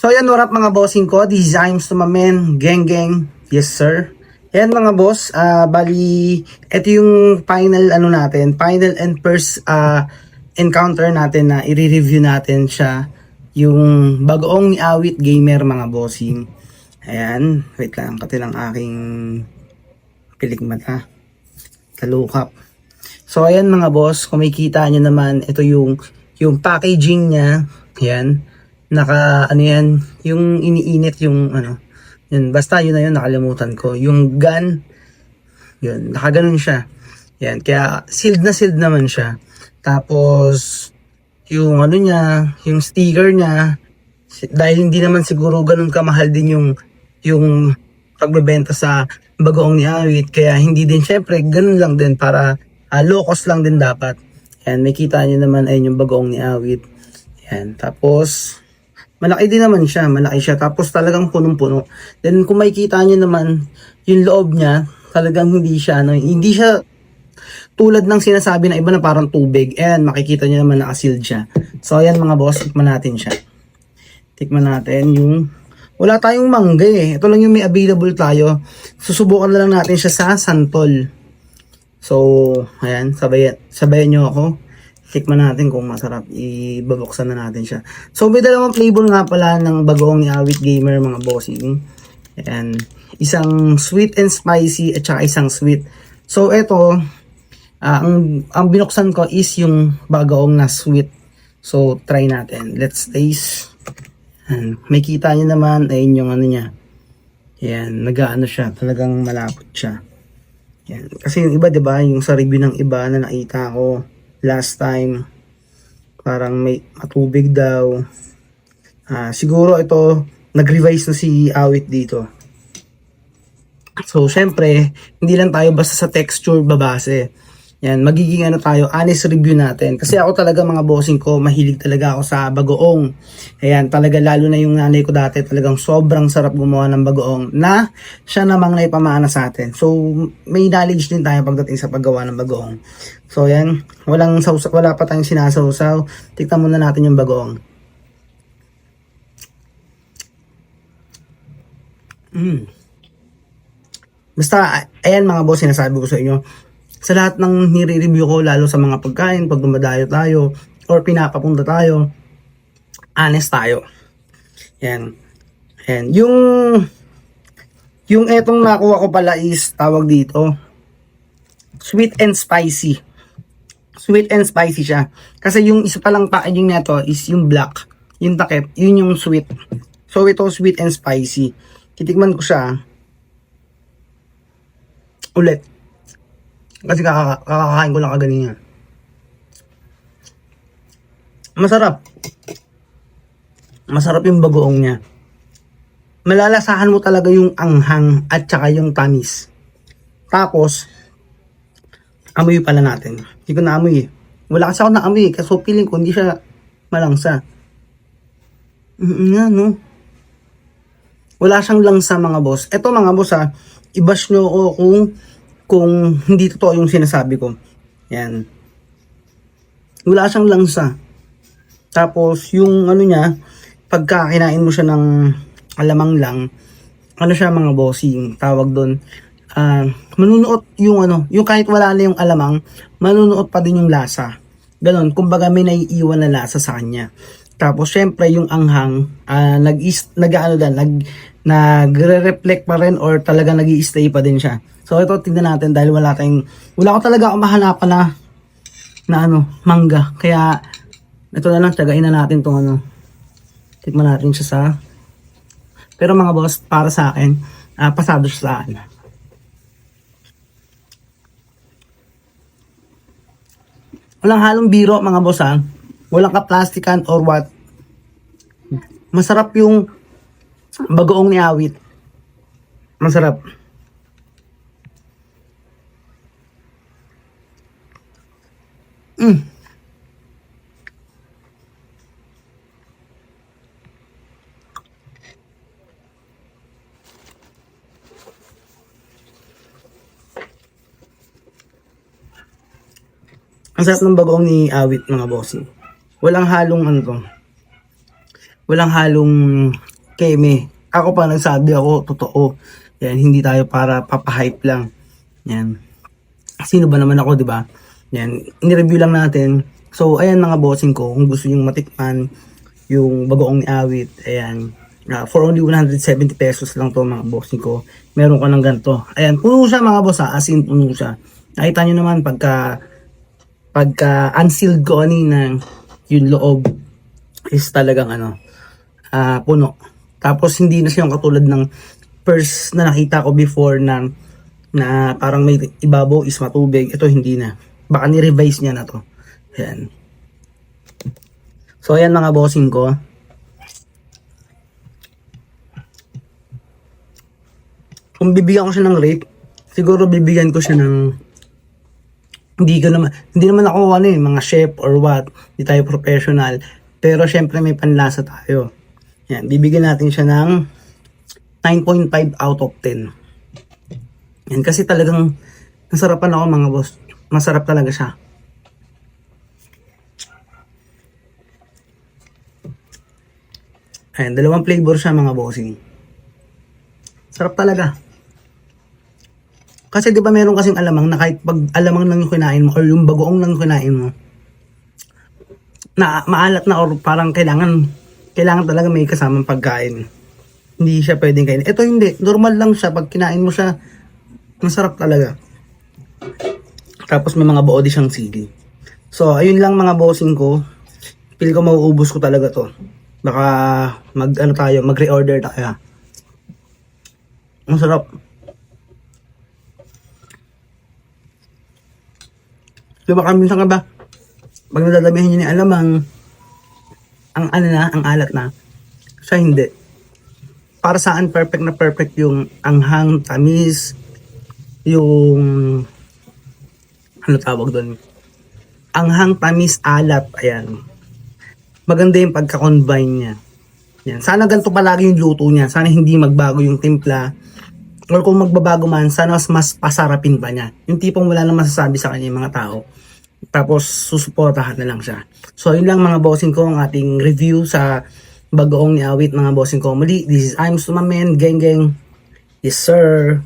So ayan, what up mga bossing ko, this is Imes to my man, gang gang, yes sir. Ayan mga boss, bali, ito yung final final and first encounter natin na i-review natin siya, yung bagoong ni Awit Gamer mga bossing. Ayan, wait lang, pati lang aking pilik mata, kalukap. So ayan mga boss, kung makikita nyo naman, ito yung packaging niya, ayan. Yung iniinit yung yun, basta yun na yun, nakalimutan ko. Yung gun, yun, nakaganon siya. Yan, kaya sealed naman siya. Tapos, yung yung sticker niya, dahil hindi naman siguro ganun kamahal din yung pagbebenta sa bagoong ni Awit, kaya hindi din, syempre, ganun lang din para low cost lang din dapat. Yan, may kita nyo naman ay yung bagoong ni Awit. Yan, tapos, malaki din naman siya, malaki siya. Tapos talagang punong-puno. Then kung makikita nyo naman, yung loob niya, talagang hindi siya tulad ng sinasabi ng iba na parang tubig. Ayan, makikita nyo naman naka-sealed siya. So ayan mga boss, tikman natin siya. Tikman natin yung, wala tayong mangga eh. Ito lang yung may available tayo. Susubukan na lang natin siya sa santol. So, ayan, sabayan nyo ako. Tikman natin kung masarap, ibabuksan na natin siya. So may dalawang flavor nga pala ng bagoong ni Awit Gamer mga bossing. Ayan, isang sweet and spicy at saka isang sweet. So ito, ang binuksan ko is yung bagoong na sweet. So try natin, let's taste. Ayan, may kita nyo naman, ayun yung niya. Ayan, nag-aano siya, talagang malapot siya. Ayan. Kasi yung iba, diba, yung sa review ng iba na nakita ko last time, parang may matubig daw. Siguro ito, nag-revise na si Awit dito. So, syempre, hindi lang tayo basta sa texture babase. Yan, magiging tayo, honest review natin. Kasi ako talaga mga bossing ko, mahilig talaga ako sa bagoong. Ayan, talaga lalo na yung nanay ko dati, talagang sobrang sarap gumawa ng bagoong na siya namang naipamana sa atin. So, may knowledge din tayo pagdating sa paggawa ng bagoong. So, yan, wala pa tayong sinasawsaw. Tikman muna natin yung bagoong. Basta, ayan mga boss, sinasabi ko sa inyo, sa lahat ng nire-review ko, lalo sa mga pagkain, pag dumadayo tayo, or pinapapunta tayo, honest tayo. Yan. Yan. Yung etong nakuha ko pala is, tawag dito, sweet and spicy. Sweet and spicy siya. Kasi yung isa palang packaging nito is yung black. Yung takip, yun yung sweet. So ito, sweet and spicy. Titikman ko siya ulit. Kasi kakakain ko lang kaganina. Masarap. Masarap yung bagoong niya. Malalasahan mo talaga yung anghang at saka yung tamis. Tapos, amoy pala natin. Hindi ko naamoy eh. Wala kasi ako naamoy eh. Kasi feeling ko hindi siya malangsa. Nga no. Wala siyang langsa mga boss. Eto mga boss i-bash nyo ako kung hindi totoo yung sinasabi ko. Yan. Wala siyang langsa. Tapos, yung niya, pagka kinain mo siya ng alamang lang, siya mga bossing, tawag doon, manunuot yung kahit wala na yung alamang, manunuot pa din yung lasa. Ganon, kumbaga may naiiwan na lasa sa kanya. Tapos, syempre, yung anghang, nagre-reflect pa rin or talaga nag-i-stay pa din siya. So ito tingnan natin dahil wala ko talaga akong mahanapan na mangga. Kaya ito na lang, tiyagain na natin tong tikman natin siya sa, pero mga boss, para sa akin, pasado siya sa akin. Walang halong biro mga boss walang kaplastikan or what. Masarap yung bagoong ni Awit. Masarap. Ang sarap ng bagoong ni Awit mga bossing. Walang halong walang halong keme. Ako pa nagsabi ako, totoo. Yan, hindi tayo para papahype lang. Yan. Sino ba naman ako, di ba? Yan, ni-review lang natin. So, ayan mga bossing ko, kung gusto yung matikman, yung bagoong ni Awit, ayan. For only 170 pesos lang to mga bossing ko. Meron ka ng ganito. Ayan, puno siya mga boss, as in puno siya. Nakita nyo naman pagka unsealed ko kanina, yung loob is talagang puno. Tapos hindi na siya yung katulad ng first na nakita ko before na parang may ibabaw is matubig. Ito hindi na. Baka ni-revise niya na to. Ayan. So ayan mga bossing ko. Kung bibigyan ko siya ng rate, siguro bibigyan ko siya ng hindi naman ako mga chef or what, hindi tayo professional, pero syempre may panlasa tayo. Yan, bibigyan natin siya ng 9.5 out of 10. Yan, kasi talagang nasarapan ako mga boss. Masarap talaga siya. Ayan, dalawang flavor siya mga bossing. Sarap talaga. Kasi di ba meron kasing alamang na kahit pag alamang lang yung kinain mo or yung bagoong lang yung kinain mo, na maalat na or parang kailangan talaga may kasamang pagkain. Hindi siya pwedeng kainin. Ito hindi. Normal lang siya. Pag kinain mo siya, masarap talaga. Tapos may mga buo di siyang sili. So, ayun lang mga bossing ko. Feel ko mauubos ko talaga to. Baka mag-reorder tayo. Ang sarap. Diba minsan ka ba? Pag nadadamihan niya ni alamang, ang alat na. Siya hindi. Para saan perfect na perfect yung anghang, tamis, yung ano tawag doon? Anghang, tamis, alat, ayan. Maganda yung pagka-combine niya. Yan. Sana ganito palagi yung luto niya. Sana hindi magbago yung timpla. Or kung magbabago man, sana mas pasarapin pa niya. Yung tipong wala nang masasabi sa kanya yung mga tao. Tapos susuportahan na lang siya. So yun lang mga bossing ko ang ating review sa bagoong ni Awit mga bossing ko. Muli, this is I'm Sumamen, geng geng. Yes sir.